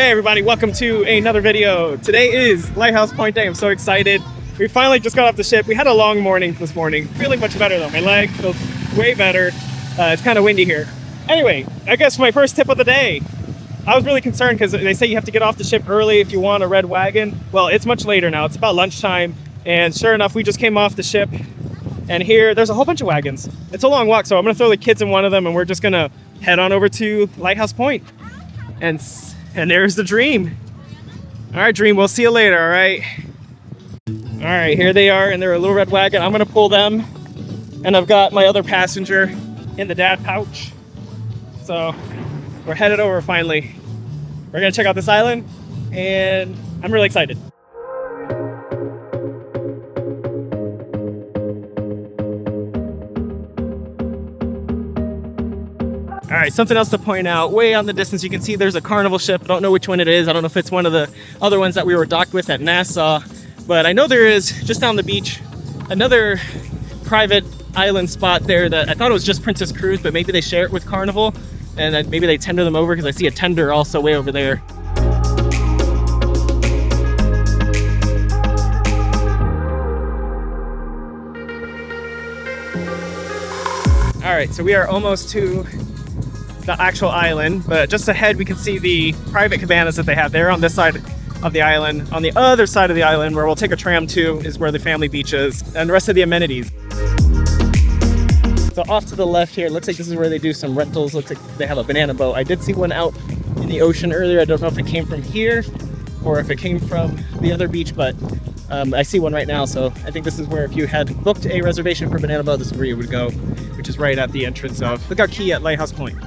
Hey everybody, welcome to another video. Today is Lighthouse Point Day. I'm so excited. We finally just got off the ship. We had a long morning this morning. Feeling much better though. My leg feels way better. It's kind of windy here. Anyway, I guess my first tip of the day. I was really concerned because they say you have to get off the ship early if you want a red wagon. Well, it's much later now. It's about lunchtime. And sure enough, we just came off the ship. And here, there's a whole bunch of wagons. It's a long walk, so I'm gonna throw the kids in one of them and we're just gonna head on over to Lighthouse Point. And there's the Dream. All right, Dream, we'll see you later, all right? All right, here they are in their little red wagon. I'm gonna pull them. And I've got my other passenger in the dad pouch. So we're headed over finally. We're gonna check out this island and I'm really excited. All right, something else to point out, way on the distance you can see there's a carnival ship. I don't know which one it is. I don't know if it's one of the other ones that we were docked with at Nassau, but I know there is, just down the beach, another private island spot there that I thought it was just Princess Cruise, but maybe they share it with Carnival, and then maybe they tender them over because I see a tender also way over there. All right, so we are almost to the actual island, but just ahead we can see the private cabanas that they have there on this side of the island. On the other side of the island, where we'll take a tram to, is where the family beach is and the rest of the amenities. So off to the left here, it looks like this is where they do some rentals. Looks like they have a banana boat. I did see one out in the ocean earlier. I don't know if it came from here or if it came from the other beach, but I see one right now. So I think this is where, if you had booked a reservation for banana boat, this is where you would go, which is right at the entrance of Lookout Key at Lighthouse Point.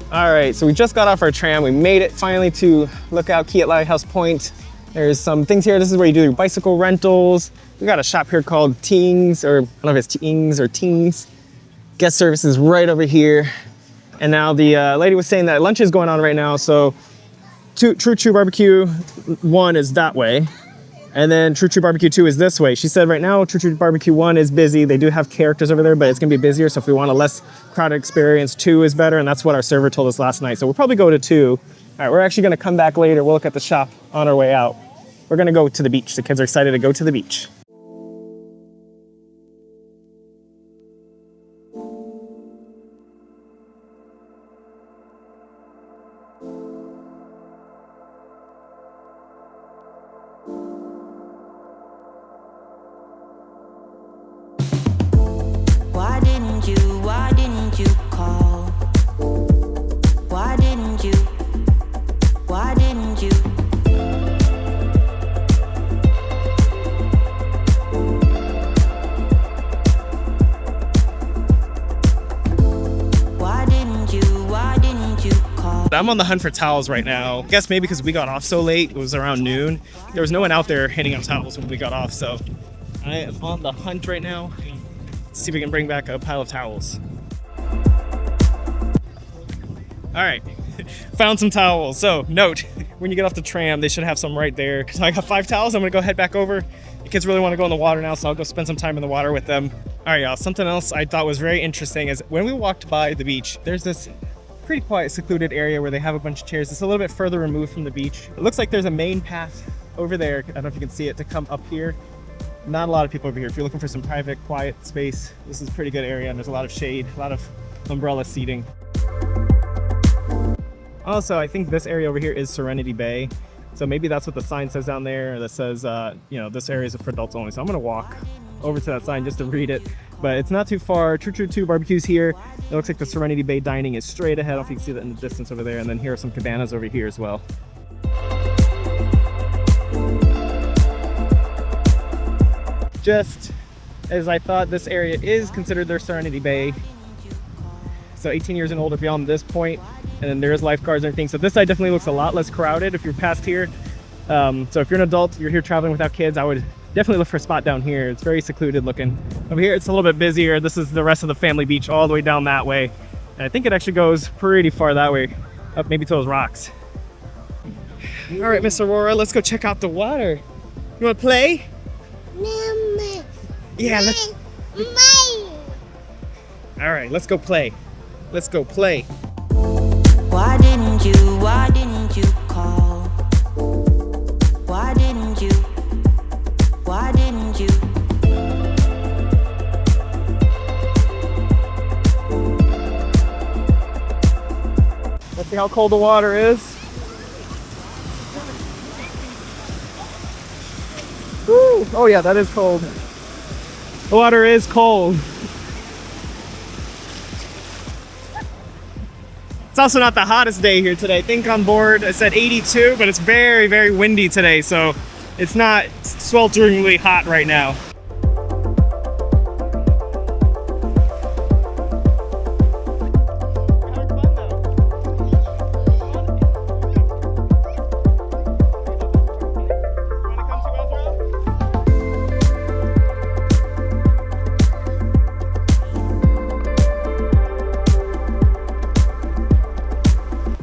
All right, so we just got off our tram. We made it finally to Lookout Key at Lighthouse Point. There's some things here. This is where you do your bicycle rentals. We got a shop here called Tings, or I don't know if it's Tings or Tings. Guest service is right over here. And now the lady was saying that lunch is going on right now. So True True Barbecue 1 is that way. And then True True Barbecue 2 is this way. She said right now True True Barbecue 1 is busy. They do have characters over there, but it's gonna be busier. So if we want a less crowded experience, 2 is better. And that's what our server told us last night. So we'll probably go to 2. All right, we're actually gonna come back later. We'll look at the shop on our way out. We're gonna go to the beach. The kids are excited to go to the beach. Why didn't you call? Why didn't you? Why didn't you? Why didn't you call? I'm on the hunt for towels right now. I guess maybe because we got off so late, it was around noon. There was no one out there handing out towels when we got off, so I am on the hunt right now. Let's see if we can bring back a pile of towels. All right, found some towels. So note, when you get off the tram, they should have some right there. So I got 5 towels. I'm gonna go head back over. The kids really wanna go in the water now, so I'll go spend some time in the water with them. All right, y'all, something else I thought was very interesting is when we walked by the beach, there's this pretty quiet, secluded area where they have a bunch of chairs. It's a little bit further removed from the beach. It looks like there's a main path over there. I don't know if you can see it, to come up here. Not a lot of people over here. If you're looking for some private, quiet space, this is a pretty good area, and there's a lot of shade, a lot of umbrella seating. Also, I think this area over here is Serenity Bay. So maybe that's what the sign says down there that says, you know, this area is for adults only. So I'm gonna walk over to that sign just to read it. But it's not too far. True True 2 Barbecue's here. It looks like the Serenity Bay dining is straight ahead. I don't know if you can see that in the distance over there. And then here are some cabanas over here as well. just as I thought. This area is considered their Serenity Bay. So 18 years and older beyond this point, and then there's lifeguards and everything. So this side definitely looks a lot less crowded if you're past here. So if you're an adult, you're here traveling without kids, I would definitely look for a spot down here. It's very secluded looking. Over here, it's a little bit busier. This is the rest of the family beach all the way down that way. And I think it actually goes pretty far that way, up maybe to those rocks. All right, Miss Aurora, let's go check out the water. You want to play? Yeah, let's... All right, let's go play. Let's go play. Why didn't you call? Why didn't you? Why didn't you? Let's see how cold the water is. Woo! Oh yeah, that is cold. The water is cold. It's also not the hottest day here today. I think on board I said 82, but it's very, very windy today, so it's not swelteringly hot right now.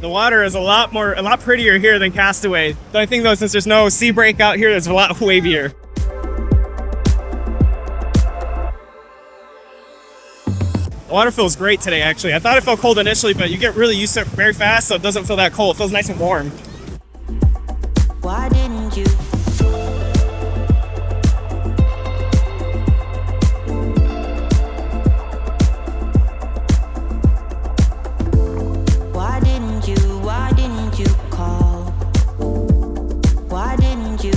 The water is a lot prettier here than Castaway. The only thing though, since there's no sea break out here, it's a lot wavier. The water feels great today, actually. I thought it felt cold initially, but you get really used to it very fast, so it doesn't feel that cold. It feels nice and warm. Why didn't you? Why didn't you? Why didn't you call? Why didn't you?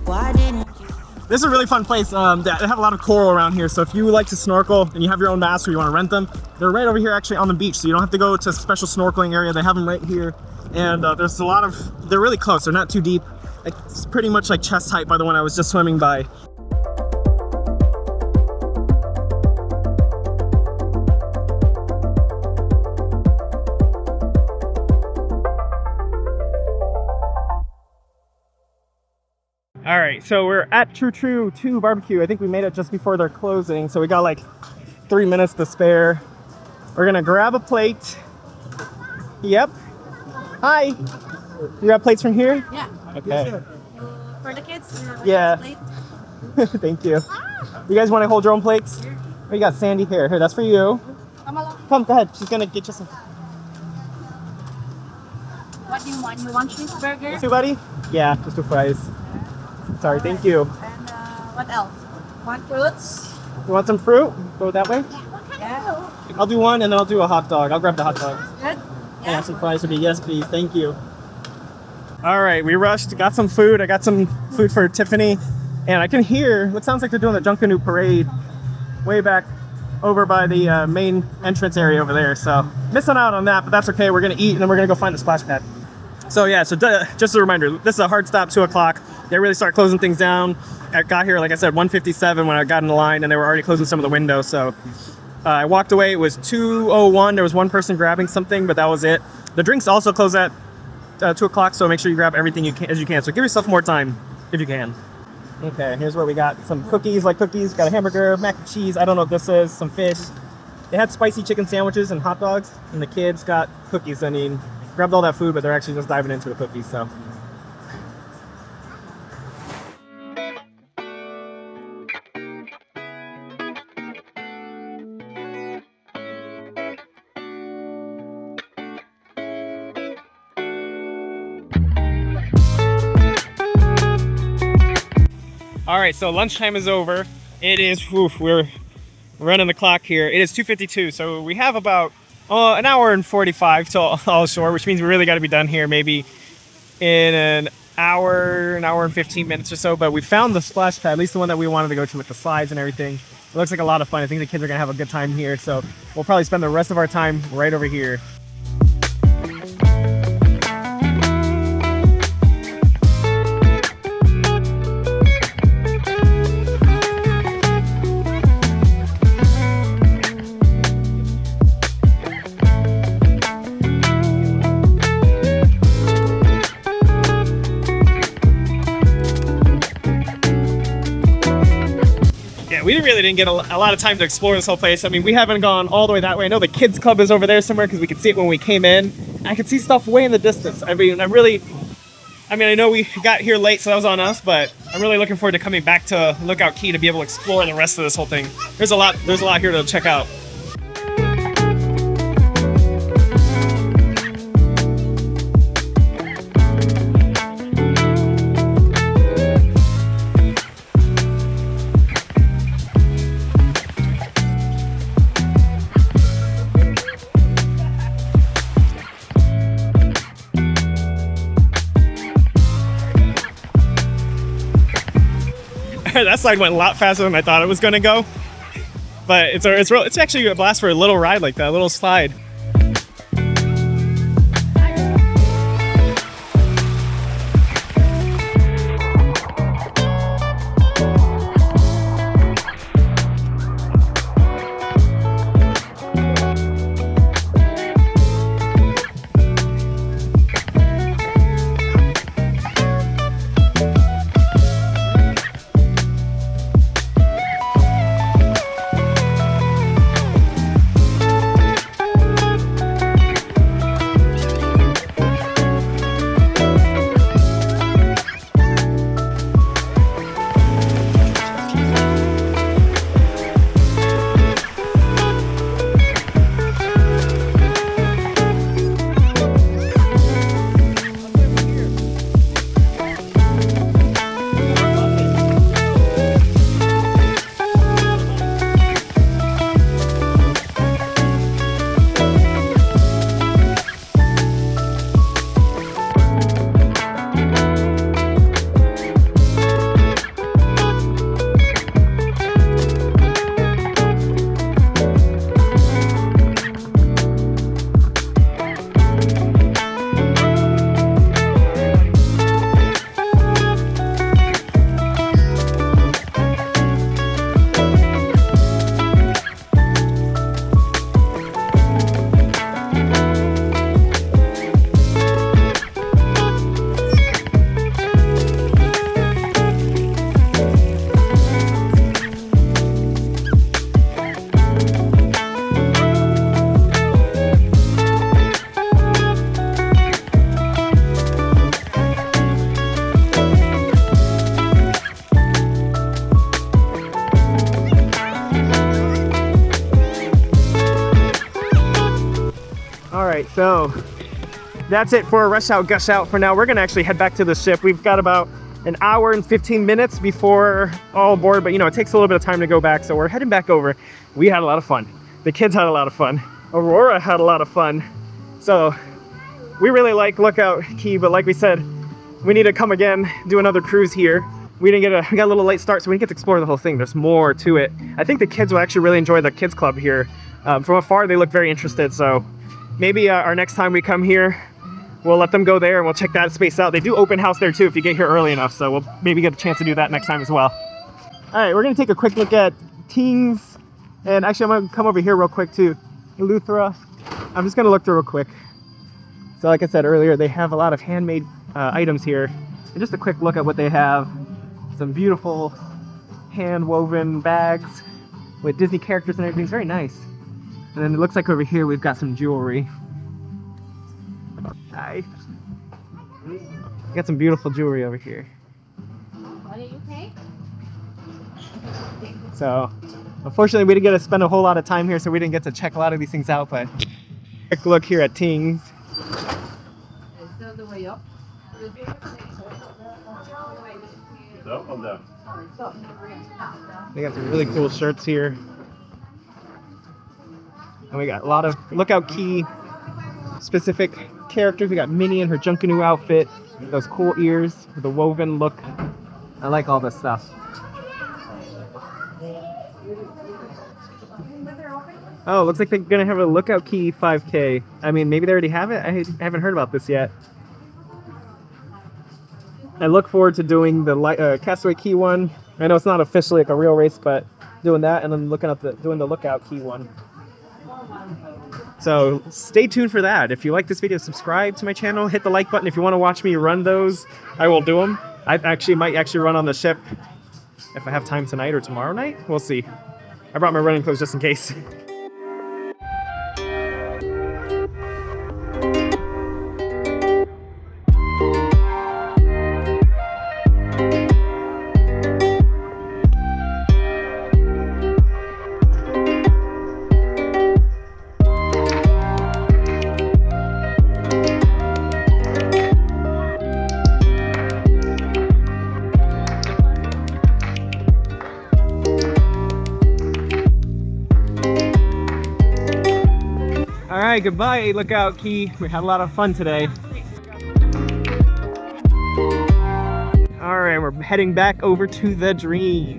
Why didn't you? This is a really fun place. They have a lot of coral around here, so if you like to snorkel and you have your own mask or you want to rent them, they're right over here actually on the beach, so you don't have to go to a special snorkeling area. They have them right here, and there's a lot of, they're really close, they're not too deep. It's pretty much like chest height by the one I was just swimming by. All right, so we're at True 2 Barbecue. I think we made it just before their closing, so we got like 3 minutes to spare. We're gonna grab a plate. Yep. Hi. You got plates from here? Yeah. Okay. For the kids? Yeah. Thank you. You guys want to hold your own plates? We got Sandy here. Here, that's for you. Come along. Come, go ahead. She's gonna get you some. What do you want? You want cheeseburger? See, buddy? Yeah, just two fries. Sorry, thank you. And what else? Want fruits? You want some fruit? Go that way. Yeah. I'll do one and then I'll do a hot dog. I'll grab the hot dog. Good? Yeah, some fries would be, yes please, thank you. All right, we rushed, got some food. I got some food for Tiffany, and I can hear what sounds like they're doing the Junk Canoe Parade way back over by the main entrance area over there. So missing out on that, but that's okay. We're gonna eat and then we're gonna go find the splash pad. So yeah, so just a reminder, this is a hard stop, 2 o'clock. They really start closing things down. I got here, like I said, 1:57 when I got in the line, and they were already closing some of the windows. So I walked away, it was 2:01. There was one person grabbing something, but that was it. The drinks also close at 2 o'clock, so make sure you grab everything as you can. So give yourself more time if you can. Okay, here's where we got some cookies, got a hamburger, mac and cheese, I don't know what this is, some fish. They had spicy chicken sandwiches and hot dogs, and the kids got cookies. I mean, grabbed all that food, but they're actually just diving into the cookies, so. All right, so lunchtime is over. It is, we're running the clock here. It is 2:52, so we have about an hour and 45 till all shore, which means we really got to be done here maybe in an hour and 15 minutes or so. But we found the splash pad, at least the one that we wanted to go to with the slides and everything. It looks like a lot of fun. I think the kids are gonna have a good time here, so we'll probably spend the rest of our time right over here. Yeah, we really didn't get a lot of time to explore this whole place. I mean, we haven't gone all the way that way. I know the kids club is over there somewhere because we could see it when we came in. I could see stuff way in the distance. I mean, I know we got here late, so that was on us, but I'm really looking forward to coming back to Lookout Key to be able to explore the rest of this whole thing. There's a lot here to check out. That slide went a lot faster than I thought it was going to go, but it's actually a blast for a little ride like that, a little slide. Alright, so that's it for Rush Out Gush Out for now. We're gonna actually head back to the ship. We've got about an hour and 15 minutes before all aboard, but you know, it takes a little bit of time to go back, so we're heading back over. We had a lot of fun. The kids had a lot of fun. Aurora had a lot of fun. So we really like Lookout Key, but like we said, we need to come again, do another cruise here. We got a little late start, so we didn't get to explore the whole thing. There's more to it. I think the kids will actually really enjoy the kids club here. From afar, they look very interested, so maybe our next time we come here, we'll let them go there and we'll check that space out. They do open house there too if you get here early enough, so we'll maybe get a chance to do that next time as well. All right, we're gonna take a quick look at Tings, and actually I'm gonna come over here real quick to Eleuthera. I'm just gonna look through real quick. So like I said earlier, they have a lot of handmade items here, and just a quick look at what they have. Some beautiful hand-woven bags with Disney characters and everything. It's very nice. And then it looks like over here we've got some jewelry. Hi. Got some beautiful jewelry over here. What do you think? So, unfortunately we didn't get to spend a whole lot of time here, so we didn't get to check a lot of these things out, but quick look here at Tings. Is that the way up? They got some really cool shirts here. And we got a lot of Lookout Key specific characters. We got Minnie in her Junkanoo outfit, those cool ears with a woven look. I like all this stuff. Oh, looks like they're gonna have a Lookout Key 5K. I mean, maybe they already have it. I haven't heard about this yet. I look forward to doing the Castaway Key one. I know it's not officially like a real race, but doing that and then doing the Lookout Key one. So stay tuned for that. If you like this video, subscribe to my channel, hit the like button. If you want to watch me run those, I will do them. I might actually run on the ship if I have time tonight or tomorrow night. We'll see. I brought my running clothes just in case. All right, goodbye, Lookout Key. We had a lot of fun today. All right, we're heading back over to the Dream.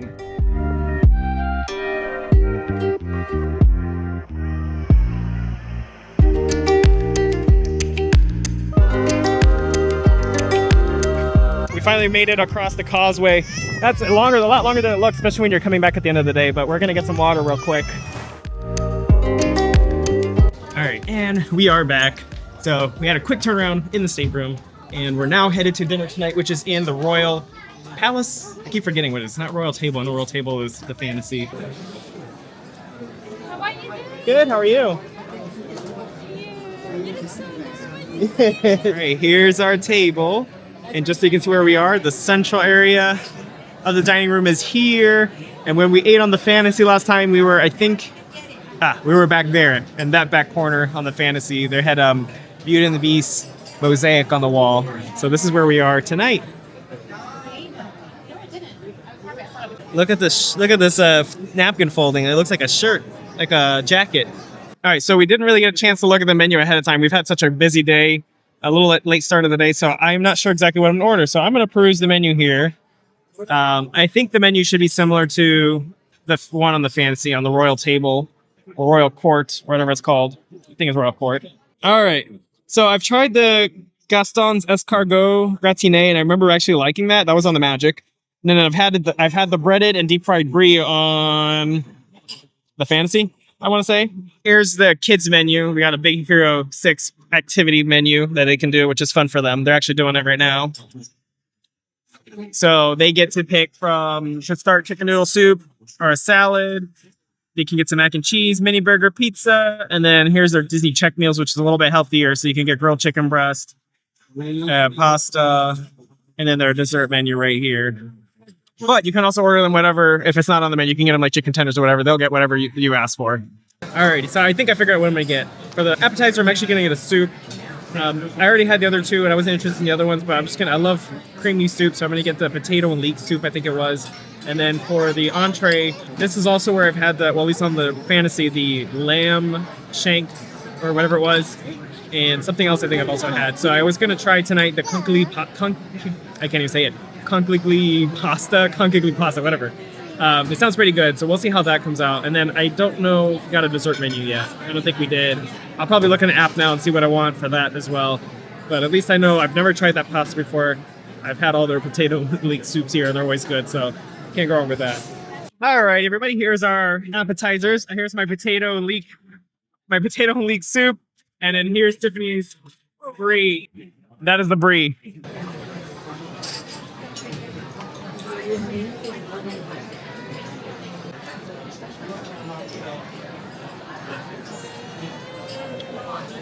We finally made it across the causeway. That's a lot longer than it looks, especially when you're coming back at the end of the day, but we're gonna get some water real quick. All right, and we are back. So we had a quick turnaround in the stateroom, and we're now headed to dinner tonight, which is in the Royal Palace. I keep forgetting what it is. It's not Royal Table, and the Royal Table is the Fantasy. How are you doing? Good, how are you? All right, here's our table. And just so you can see where we are, the central area of the dining room is here. And when we ate on the Fantasy last time, we were, I think, we were back there in that back corner on the Fantasy. They had Beauty and the Beast mosaic on the wall. So this is where we are tonight. Look at this napkin folding. It looks like a shirt, like a jacket. All right, so we didn't really get a chance to look at the menu ahead of time. We've had such a busy day, a little late start of the day, so I'm not sure exactly what I'm gonna order. So I'm gonna peruse the menu here. I think the menu should be similar to the one on the Fantasy, on the Royal Table, or Royal Court, whatever it's called. I think it's Royal Court. All right, so I've tried the Gaston's escargot gratiné, and I remember actually liking that. That was on the Magic. And then I've had the breaded and deep fried brie on the Fantasy, I want to say. Here's the kids menu. We got a Big Hero 6 activity menu that they can do, which is fun for them. They're actually doing it right now. So they get to pick from should start chicken noodle soup or a salad. They can get some mac and cheese, mini burger, pizza, and then here's their Disney check meals, which is a little bit healthier. So you can get grilled chicken breast, pasta, and then their dessert menu right here. But you can also order them whatever. If it's not on the menu, you can get them like chicken tenders or whatever. They'll get whatever you ask for. Alrighty, so I think I figured out what I'm gonna get. For the appetizer, I'm actually gonna get a soup. I already had the other two, and I wasn't interested in the other ones, but I love creamy soup, so I'm gonna get the potato and leek soup, I think it was. And then for the entree, this is also where I've had at least on the Fantasy, the lamb shank, or whatever it was, and something else I think I've also had. So I was gonna try tonight the concagli pasta, whatever. It sounds pretty good, so we'll see how that comes out. And then I don't know if we got a dessert menu yet. I don't think we did. I'll probably look in the app now and see what I want for that as well. But at least I know I've never tried that pasta before. I've had all their potato leek soups here, and they're always good, so can't go wrong with that. All right, everybody, here's our appetizers. Here's my potato and leek soup, and then here's Tiffany's brie. That is the brie.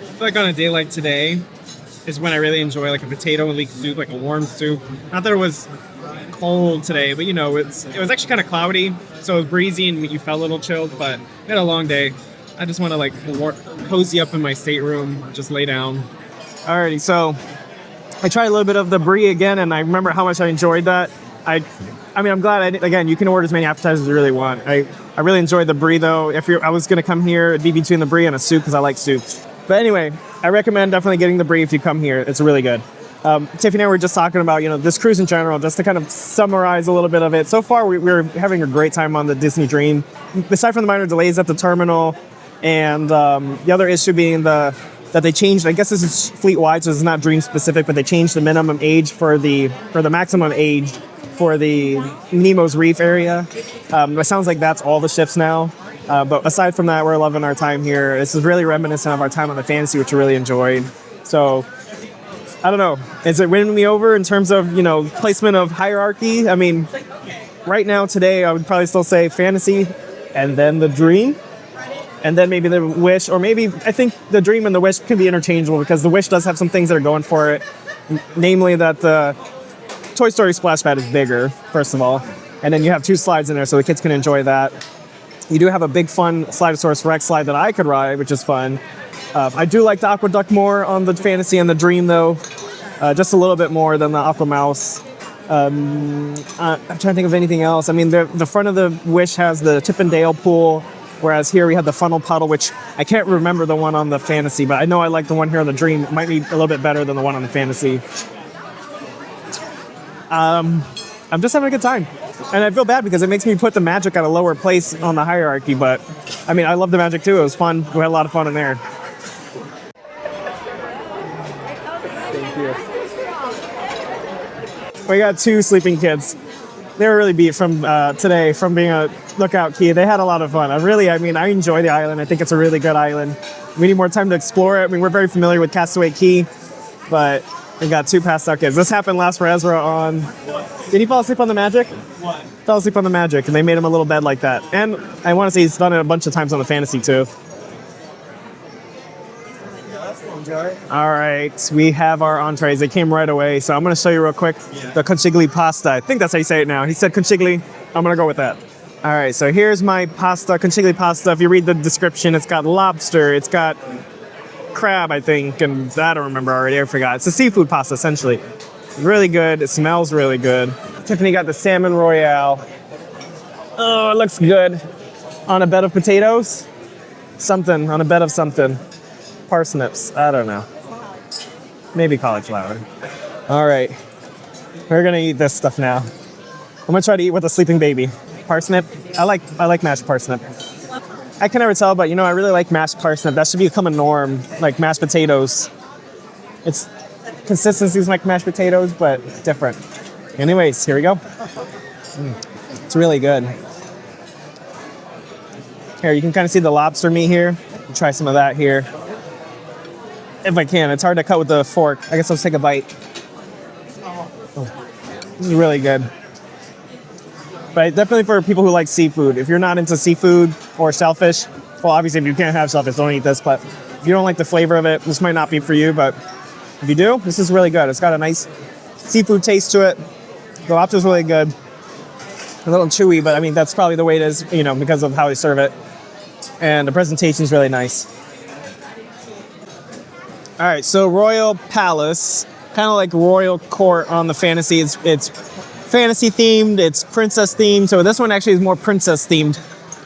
I feel like on a day like today is when I really enjoy like a potato and leek soup, like a warm soup. Not that it was cold today, but you know, it was actually kind of cloudy, so it was breezy and you felt a little chilled, but we had a long day. I just want to like cozy up in my stateroom, just lay down. Alrighty, so I tried a little bit of the brie again, and I remember how much I enjoyed that. I mean, I'm glad again, you can order as many appetizers as you really want. I really enjoyed the brie though. I was going to come here, it'd be between the brie and a soup because I like soups. But anyway, I recommend definitely getting the brie if you come here. It's really good. Tiffany and I were just talking about, this cruise in general, just to kind of summarize a little bit of it. So far, we're having a great time on the Disney Dream. Aside from the minor delays at the terminal, and the other issue being that they changed, I guess this is fleet-wide, so it's not Dream specific, but they changed the minimum age for the maximum age for the Nemo's Reef area. It sounds like that's all the ships now. But aside from that, we're loving our time here. This is really reminiscent of our time on the Fantasy, which we really enjoyed. So, I don't know. Is it winning me over in terms of, placement of hierarchy? I mean, right now, today, I would probably still say fantasy and then the dream. And then maybe the wish, or maybe I think the dream and the wish can be interchangeable because the wish does have some things that are going for it. Namely that the Toy Story splash pad is bigger, first of all. And then you have 2 slides in there so the kids can enjoy that. You do have a big fun Slidosaurus Rex slide that I could ride, which is fun. I do like the Aqueduct more on the fantasy and the dream though. Just a little bit more than the Aqua Mouse. I'm trying to think of anything else. I mean, the front of the wish has the Chip and Dale pool. Whereas here we have the funnel puddle, which I can't remember the one on the fantasy, but I know I like the one here on the dream. It might be a little bit better than the one on the fantasy. I'm just having a good time. And I feel bad because it makes me put the magic at a lower place on the hierarchy, but I mean, I love the magic too. It was fun. We had a lot of fun in there. Thank you. We got 2 sleeping kids. They were really beat from today from being a Lookout Key. They had a lot of fun. I enjoy the island. I think it's a really good island. We need more time to explore it. I mean, we're very familiar with Castaway Key, but we got 2 passed out kids. This happened last for Ezra on... Did he fall asleep on the magic? What? Fell asleep on the magic, and they made him a little bed like that. And I want to say he's done it a bunch of times on the fantasy too. All right, we have our entrees. They came right away, so I'm going to show you real quick the conchiglie pasta. I think that's how you say it now. He said conchiglie. I'm going to go with that. All right, so here's my pasta, conchiglie pasta. If you read the description, it's got lobster, it's got crab, I think, and I don't remember already. I forgot. It's a seafood pasta, essentially. Really good. It smells really good. Tiffany got the salmon royale. Oh, it looks good. On a bed of potatoes? Something, on a bed of something. Parsnips, I don't know. Maybe cauliflower. All right, we're gonna eat this stuff now. I'm gonna try to eat with a sleeping baby. Parsnip, I like mashed parsnip. I can never tell, but you know, I really like mashed parsnip. That should become a norm, like mashed potatoes. It's consistencies like mashed potatoes, but different. Anyways, here we go. It's really good. Here, you can kind of see the lobster meat here. I'll try some of that here. If I can. It's hard to cut with the fork. I guess I'll take a bite. Oh, this is really good. But definitely for people who like seafood. If you're not into seafood or shellfish, well, obviously if you can't have shellfish, don't eat this. But if you don't like the flavor of it, this might not be for you. But if you do, this is really good. It's got a nice seafood taste to it. The lobster's really good. A little chewy, but I mean, that's probably the way it is, you know, because of how they serve it. And the presentation is really nice. All right, so Royal Palace, kind of like Royal Court on the fantasy. It's fantasy themed, it's princess themed. So this one actually is more princess themed.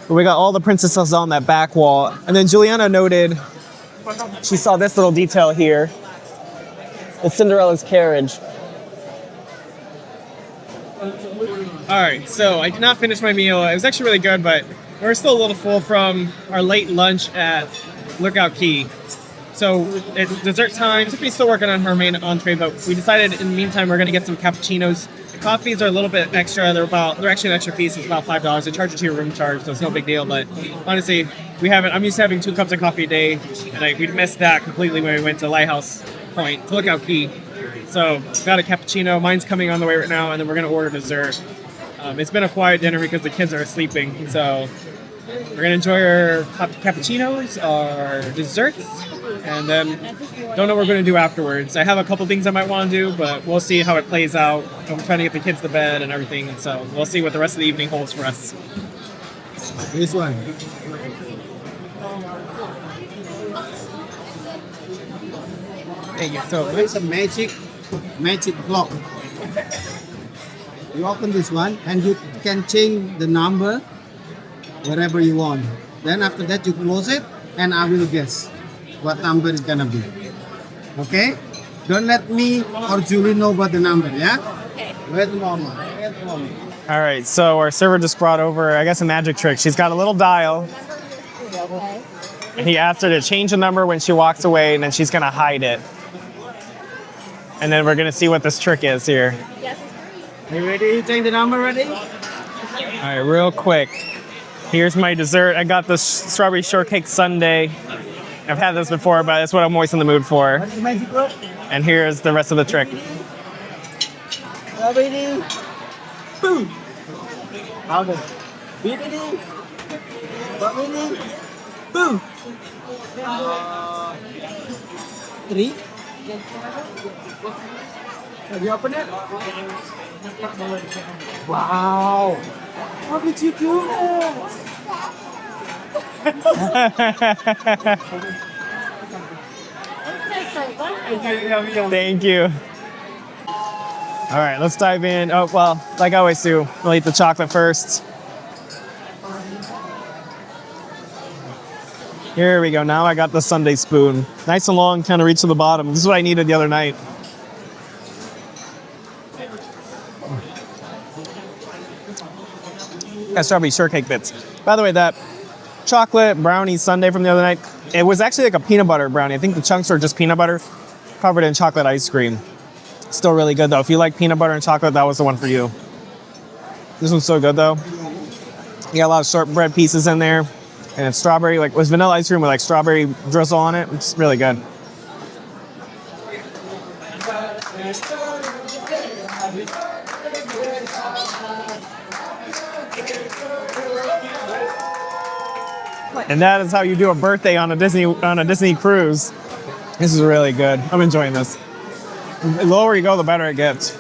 We got all the princesses on that back wall. And then Juliana noted, she saw this little detail here. It's Cinderella's carriage. All right, so I did not finish my meal. It was actually really good, but we're still a little full from our late lunch at Lookout Key. So it's dessert time. Tiffany's still working on her main entree, but we decided in the meantime we're gonna get some cappuccinos. The coffees are a little bit extra. They're actually an extra piece. It's about $5. They charge it to your room charge, so it's no big deal. But honestly, I'm used to having 2 cups of coffee a day, and we missed that completely when we went to Lighthouse Point to Lookout Key. So got a cappuccino. Mine's coming on the way right now, and then we're gonna order dessert. It's been a quiet dinner because the kids are sleeping, so we're gonna enjoy our cappuccinos, our desserts, and then don't know what we're gonna do afterwards. I have a couple things I might want to do, but we'll see how it plays out. I'm trying to get the kids to bed and everything, so we'll see what the rest of the evening holds for us. This one. Hey, so It's a magic block. You open this one and you can change the number wherever you want. Then after that you close it and I will guess what number is gonna be. Okay? Don't let me or Julie know about the number, yeah? Wait a moment. all right, so our server just brought over, I guess, a magic trick. She's got a little dial. He asked her to change the number when she walks away, and then she's gonna hide it. And then we're gonna see what this trick is here. Are you ready? Change the number ready? All right, real quick. Here's my dessert. I got this strawberry shortcake sundae. I've had this before, but it's what I'm always in the mood for. What's the magic block? And here's the rest of the trick. Ready? Boom! How good? Beep-a-dee. Bop-a-dee. Boom. 3. Have you opened it? Wow. How did you do that? Thank you. All right, let's dive in. Oh, well, like I always do, we'll eat the chocolate first. Here we go. Now I got the sundae spoon. Nice and long, kind of reach to the bottom. This is what I needed the other night. Got strawberry shortcake bits. By the way, that chocolate brownie sundae from the other night, it was actually like a peanut butter brownie. I think the chunks were just peanut butter covered in chocolate ice cream. Still really good though. If you like peanut butter and chocolate, that was the one for you. This one's so good though. You got a lot of shortbread pieces in there. And it's strawberry, like, with vanilla ice cream with like strawberry drizzle on it. It's really good. And that is how you do a birthday on a Disney cruise. This is really good. I'm enjoying this. The lower you go, the better it gets.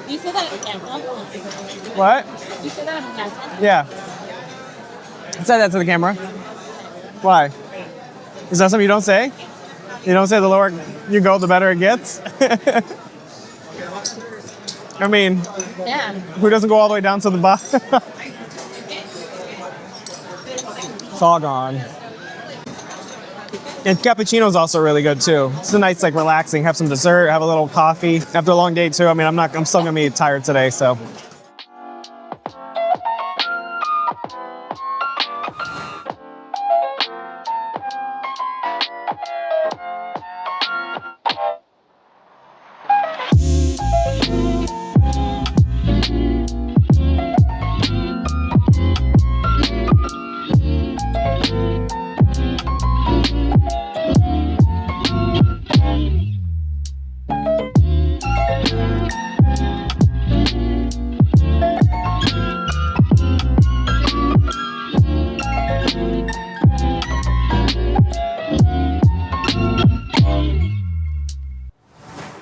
You said that on camera? What? You said that on camera? Yeah. Say that to the camera. Why? Is that something you don't say? You don't say the lower you go, the better it gets? I mean, Yeah. who doesn't go all the way down to the bottom? It's all gone. And cappuccino is also really good too. It's a nice, like, relaxing. Have some dessert, have a little coffee after a long day too. I mean, I'm still gonna be tired today, so.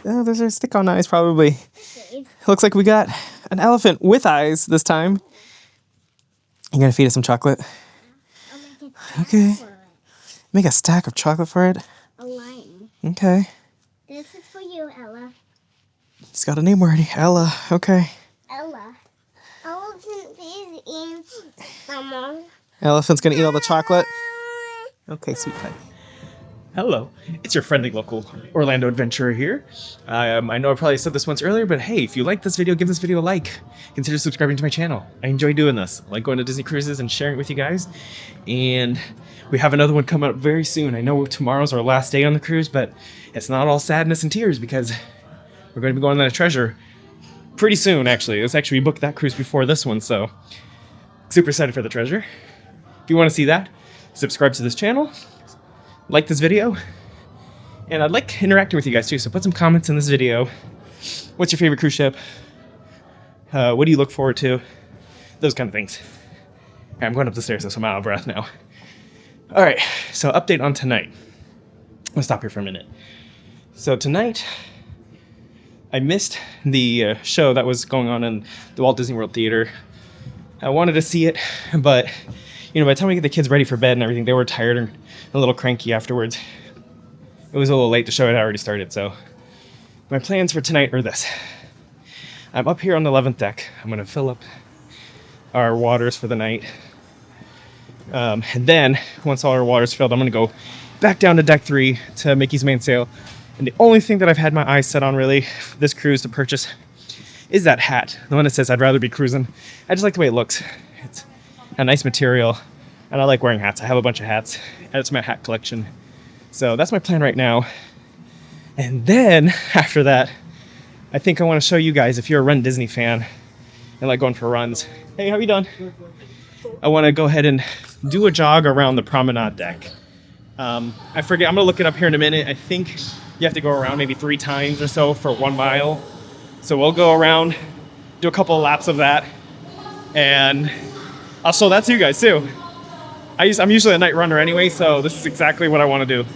Oh, those are stick-on eyes, probably. Looks like we got an elephant with eyes this time. You gonna feed it some chocolate? Okay. Make a stack of chocolate for it? A line. Okay. This is for you, Ella. It's got a name already. Ella. Okay. Ella. Elephant is in Mama. Elephant's gonna eat all the chocolate. Okay, sweet pie. Hello, it's your friendly local Orlando adventurer here. I know I probably said this once earlier, but hey, if you like this video, give this video a like. Consider subscribing to my channel. I enjoy doing this. I like going to Disney cruises and sharing it with you guys. And we have another one coming up very soon. I know tomorrow's our last day on the cruise, but it's not all sadness and tears because we're going to be going on a treasure pretty soon, actually. We booked that cruise before this one, so super excited for the treasure. If you want to see that, subscribe to this channel. Like this video, and I'd like interacting with you guys too, so put some comments in this video. What's your favorite cruise ship? What do you look forward to? Those kind of things. Okay, I'm going up the stairs, so I'm out of breath now. All right, so update on tonight. I'm gonna stop here for a minute. So tonight, I missed the show that was going on in the Walt Disney World Theater. I wanted to see it, but you know, by the time we get the kids ready for bed and everything, they were tired and a little cranky afterwards. It was a little late. The show had already started, so my plans for tonight are this. I'm up here on the 11th deck. I'm going to fill up our waters for the night. And then, once all our water's filled, I'm going to go back down to deck 3 to Mickey's mainsail. And the only thing that I've had my eyes set on, really, for this cruise to purchase is that hat. The one that says, "I'd rather be cruising." I just like the way it looks. It's a nice material, and I like wearing hats. I have a bunch of hats, and it's my hat collection. So that's my plan right now. And then, after that, I think I want to show you guys, if you're a Run Disney fan and like going for runs. Hey, how you doing? I want to go ahead and do a jog around the promenade deck. I forget, I'm going to look it up here in a minute. I think you have to go around maybe 3 times or so for 1 mile. So we'll go around, do a couple of laps of that, and I'll show that to you guys too. I'm usually a night runner anyway, so this is exactly what I want to do.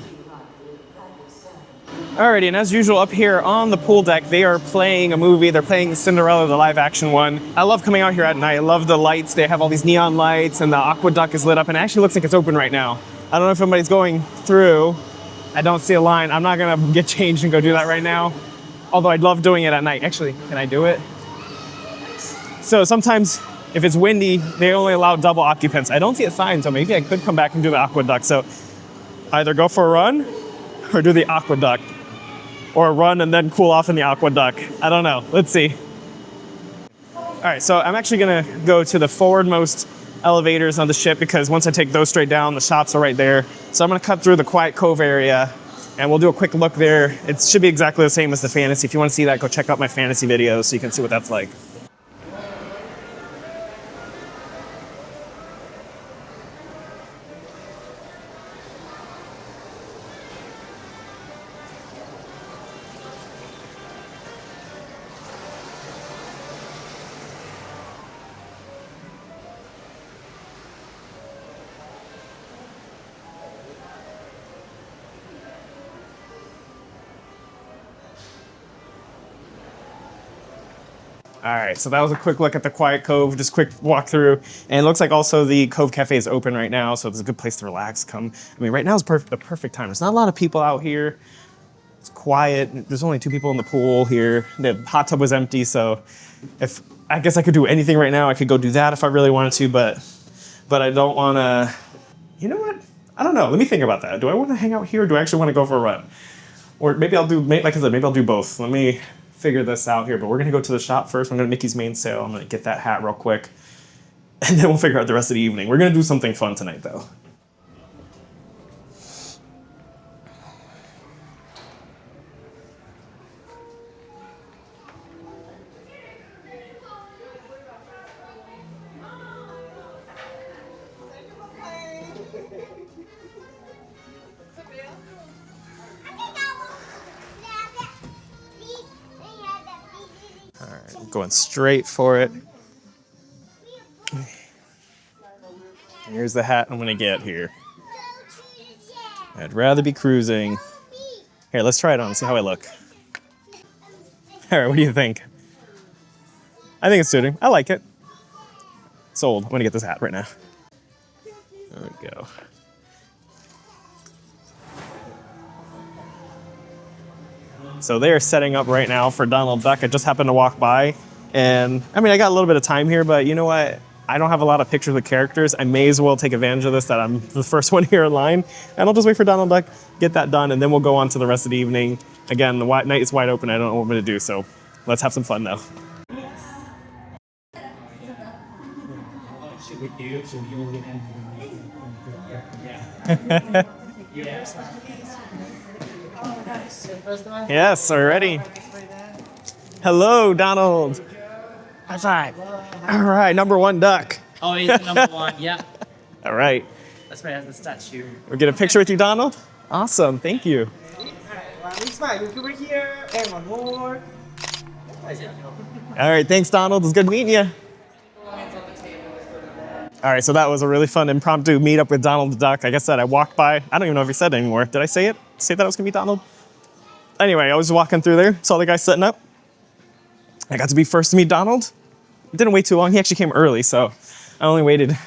Alrighty, and as usual up here on the pool deck, they are playing a movie. They're playing Cinderella, the live action one. I love coming out here at night. I love the lights. They have all these neon lights and the aqueduct is lit up and it actually looks like it's open right now. I don't know if anybody's going through. I don't see a line. I'm not gonna get changed and go do that right now. Although I'd love doing it at night. Actually, can I do it? So sometimes if it's windy, they only allow double occupants. I don't see a sign, so maybe I could come back and do the aqueduct. So either go for a run or do the aqueduct. Or run and then cool off in the aqueduct. I don't know. Let's see. All right, so I'm actually gonna go to the forwardmost elevators on the ship because once I take those straight down, the shops are right there. So I'm gonna cut through the Quiet Cove area and we'll do a quick look there. It should be exactly the same as the fantasy. If you wanna see that, go check out my fantasy videos so you can see what that's like. All right, so that was a quick look at the Quiet Cove, just quick walk through. And it looks like also the Cove Cafe is open right now, so it's a good place to relax, come. I mean, right now is the perfect time. There's not a lot of people out here. It's quiet. There's only 2 people in the pool here. The hot tub was empty, so I guess I could do anything right now. I could go do that if I really wanted to, but I don't wanna, you know what? I don't know, let me think about that. Do I wanna hang out here or do I actually wanna go for a run? Or maybe I'll do, like I said, maybe I'll do both. Let me figure this out here, but we're gonna go to the shop first. I'm gonna Mickey's main sale. I'm gonna get that hat real quick, and then we'll figure out the rest of the evening. We're gonna do something fun tonight, though. All right, I'm going straight for it. Here's the hat I'm gonna get here. I'd rather be cruising. Here, let's try it on, see how I look. All right, what do you think? I think it's suiting. I like it. Sold. I'm gonna get this hat right now. There we go. So they are setting up right now for Donald Duck. I just happened to walk by, and I mean, I got a little bit of time here, but you know what? I don't have a lot of pictures with characters. I may as well take advantage of this that I'm the first one here in line, and I'll just wait for Donald Duck, get that done, and then we'll go on to the rest of the evening. Again, the night is wide open. I don't know what I'm gonna do, so let's have some fun though. Yes, already. Hello, Donald. High five. All right, #1 duck. Oh, he's the #1. Yeah. All right. That's right. Has the statue. We'll get a picture with you, Donald. Awesome, thank you. Over here. And one more. All right, thanks, Donald. It was good meeting you. All right, so that was a really fun impromptu meetup with Donald the Duck. Like I said, I walked by. I don't even know if he said it anymore. Did I say it? Say that I was gonna be Donald? Anyway, I was walking through there, saw the guy setting up. I got to be first to meet Donald. It didn't wait too long. He actually came early, so I only waited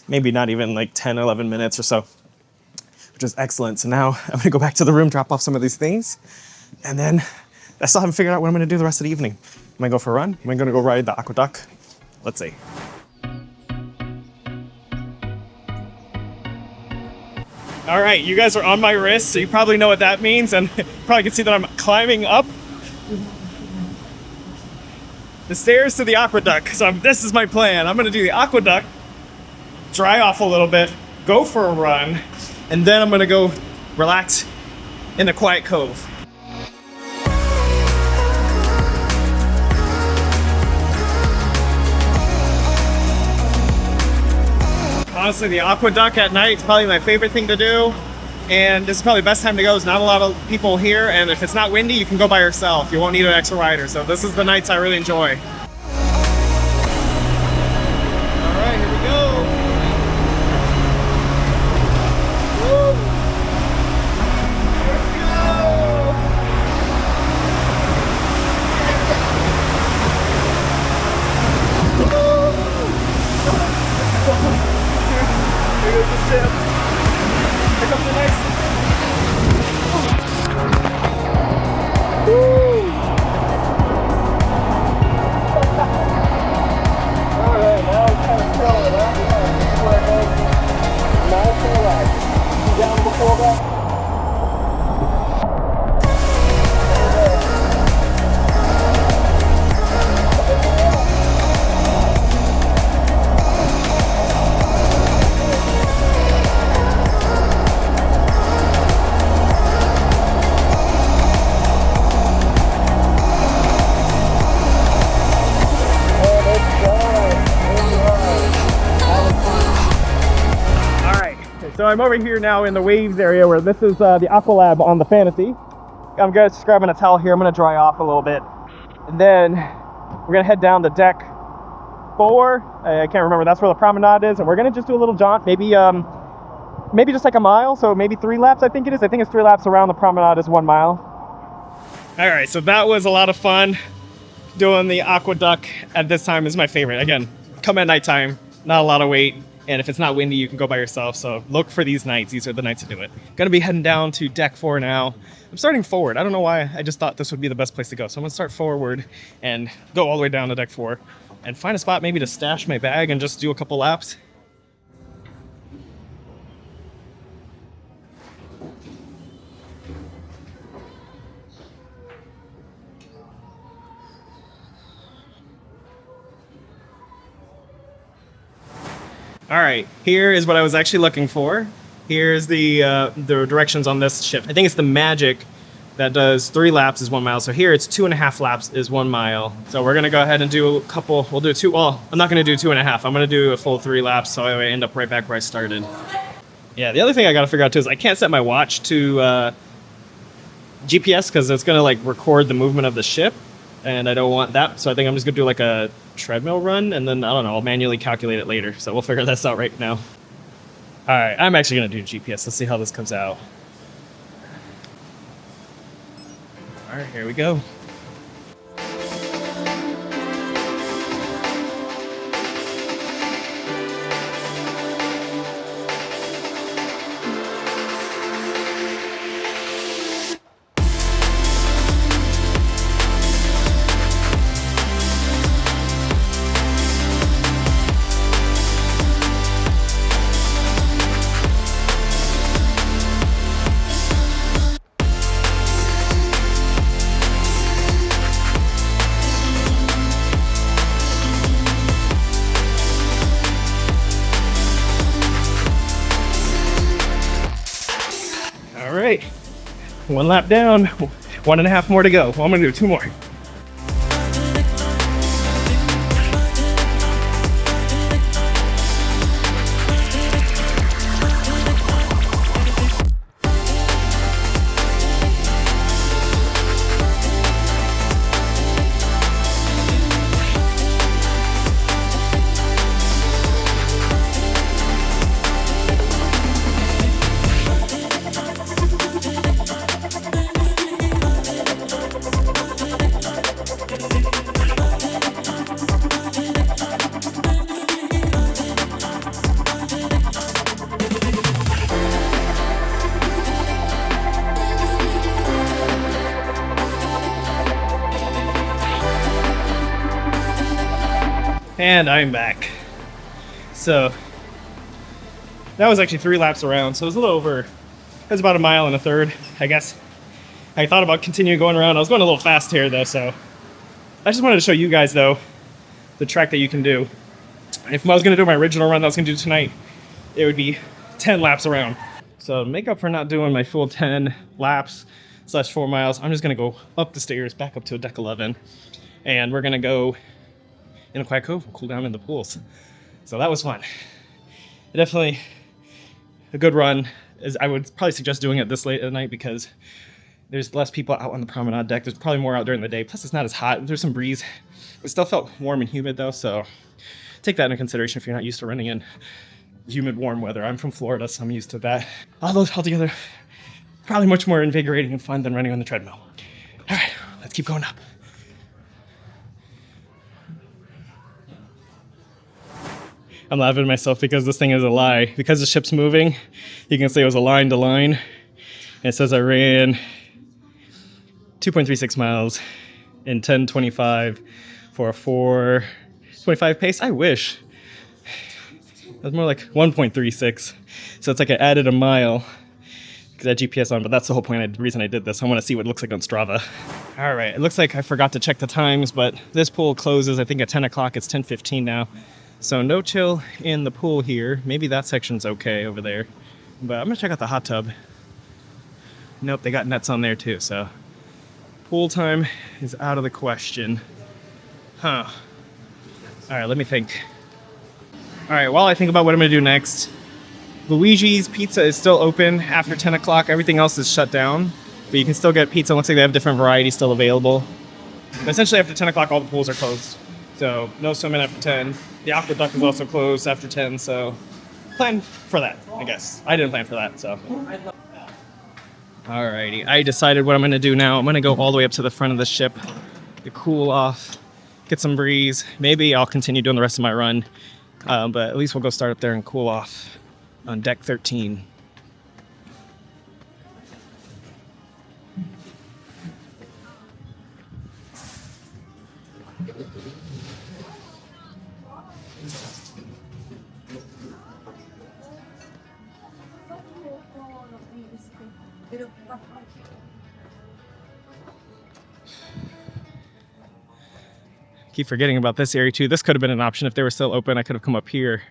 maybe not even like 10, 11 minutes or so, which was excellent. So now I'm gonna go back to the room, drop off some of these things, and then I still haven't figured out what I'm gonna do the rest of the evening. Am I gonna go for a run? Am I gonna go ride the aqueduct? Let's see. All right, you guys are on my wrist, so you probably know what that means, and probably can see that I'm climbing up the stairs to the aqueduct. So this is my plan. I'm gonna do the aqueduct, dry off a little bit, go for a run, and then I'm gonna go relax in the Quiet Cove. Honestly, the aqueduct at night is probably my favorite thing to do. And this is probably the best time to go. There's not a lot of people here. And if it's not windy, you can go by yourself. You won't need an extra rider. So this is the nights I really enjoy. Here goes the ship. Here comes the next. Woo! Alright, now it's kind of filling up. Where it goes. Nice and relaxed. Down before that. So I'm over here now in the waves area where this is the Aqua Lab on the Fantasy. I'm just grabbing a towel here. I'm gonna dry off a little bit. And then we're gonna head down to deck 4. I can't remember, that's where the promenade is. And we're gonna just do a little jaunt, maybe just like a mile. So maybe 3 laps, I think it is. I think it's 3 laps around the promenade is 1 mile. All right, so that was a lot of fun. Doing the aqueduct at this time is my favorite. Again, come at nighttime, not a lot of weight. And if it's not windy, you can go by yourself. So look for these nights. These are the nights to do it. Gonna be heading down to deck 4 now. I'm starting forward. I don't know why. I just thought this would be the best place to go. So I'm gonna start forward and go all the way down to deck 4 and find a spot maybe to stash my bag and just do a couple laps. All right, here is what I was actually looking for. Here's the directions on this ship. I think it's the Magic that does 3 laps is 1 mile. So here it's 2.5 laps is 1 mile. So we're gonna go ahead and do a couple, we'll do 2, well, I'm not gonna do 2.5. I'm gonna do a full 3 laps so I end up right back where I started. Yeah, the other thing I gotta figure out too is I can't set my watch to GPS because it's gonna like record the movement of the ship. And I don't want that, so I think I'm just gonna do like a treadmill run, and then I don't know, I'll manually calculate it later. So we'll figure this out right now. All right, I'm actually gonna do GPS. Let's see how this comes out. All right, here we go. All right, 1 lap down, 1.5 more to go. Well, I'm gonna do 2 more. And I'm back. So that was actually 3 laps around, so it was a little over, it was about 1.5 miles, I guess. I thought about continuing going around. I was going a little fast here though, so I just wanted to show you guys though the track that you can do. If I was gonna do my original run that I was gonna do tonight, it would be 10 laps around. So to make up for not doing my full 10 laps / 4 miles, I'm just gonna go up the stairs, back up to deck 11, and we're gonna go in a quiet cove and cool down in the pools. So that was fun. Definitely a good run. I would probably suggest doing it this late at night because there's less people out on the promenade deck. There's probably more out during the day. Plus it's not as hot. There's some breeze. It still felt warm and humid though, so take that into consideration if you're not used to running in humid, warm weather. I'm from Florida, so I'm used to that. All those altogether, probably much more invigorating and fun than running on the treadmill. All right, let's keep going up. I'm laughing at myself because this thing is a lie. Because the ship's moving, you can see it was a line to line. And it says I ran 2.36 miles in 10:25 for a 4:25 pace. I wish. It was more like 1.36. So it's like I added a mile because I had GPS on, but that's the whole point. The reason I did this. I want to see what it looks like on Strava. All right, it looks like I forgot to check the times, but this pool closes, I think, at 10 o'clock. It's 10:15 now. So no chill in the pool here. Maybe that section's okay over there. But I'm going to check out the hot tub. Nope, they got nets on there too, so pool time is out of the question. Huh. All right, let me think. All right, while I think about what I'm going to do next, Luigi's Pizza is still open after 10 o'clock. Everything else is shut down, but you can still get pizza. It looks like they have different varieties still available. But essentially, after 10 o'clock, all the pools are closed. So no swimming after 10. The aqueduct is also closed after 10, so plan for that, I guess. I didn't plan for that, so. Alrighty, I decided what I'm going to do now. I'm going to go all the way up to the front of the ship to cool off, get some breeze. Maybe I'll continue doing the rest of my run, but at least we'll go start up there and cool off on deck 13. Keep forgetting about this area too. This could have been an option if they were still open. I could have come up here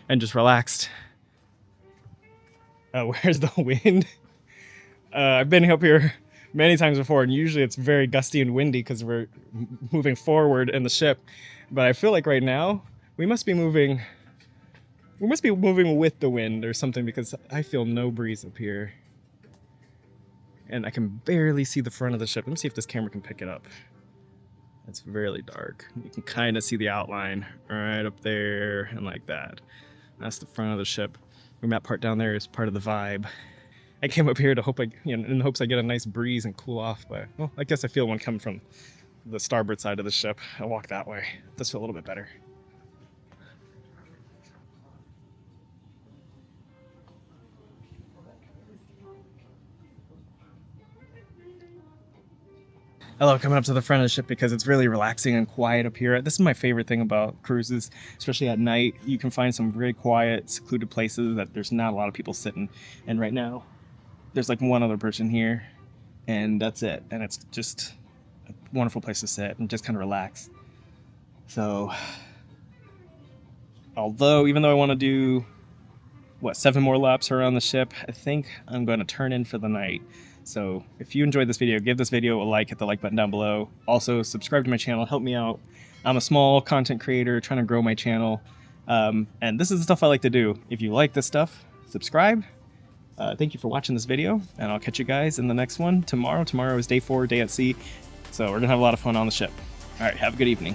and just relaxed. Where's the wind? I've been up here many times before, and usually it's very gusty and windy because we're moving forward in the ship. But I feel like right now we must be moving with the wind or something, because I feel no breeze up here. And I can barely see the front of the ship. Let me see if this camera can pick it up. It's really dark. You can kind of see the outline right up there and like that. That's the front of the ship. And that part down there is part of the vibe. I came up here to hope in the hopes I get a nice breeze and cool off, but well, I guess I feel one coming from the starboard side of the ship. I'll walk that way. It does feel a little bit better. I love coming up to the front of the ship because it's really relaxing and quiet up here. This is my favorite thing about cruises, especially at night. You can find some very quiet, secluded places that there's not a lot of people sitting. And right now, there's like one other person here, and that's it. And it's just a wonderful place to sit and just kind of relax. So, even though I want to do, 7 more laps around the ship, I think I'm going to turn in for the night. So if you enjoyed this video, give this video a like, hit the like button down below. Also, subscribe to my channel, help me out. I'm a small content creator trying to grow my channel. And this is the stuff I like to do. If you like this stuff, subscribe. Thank you for watching this video, and I'll catch you guys in the next one tomorrow. Tomorrow is day 4, day at sea. So we're gonna have a lot of fun on the ship. All right, have a good evening.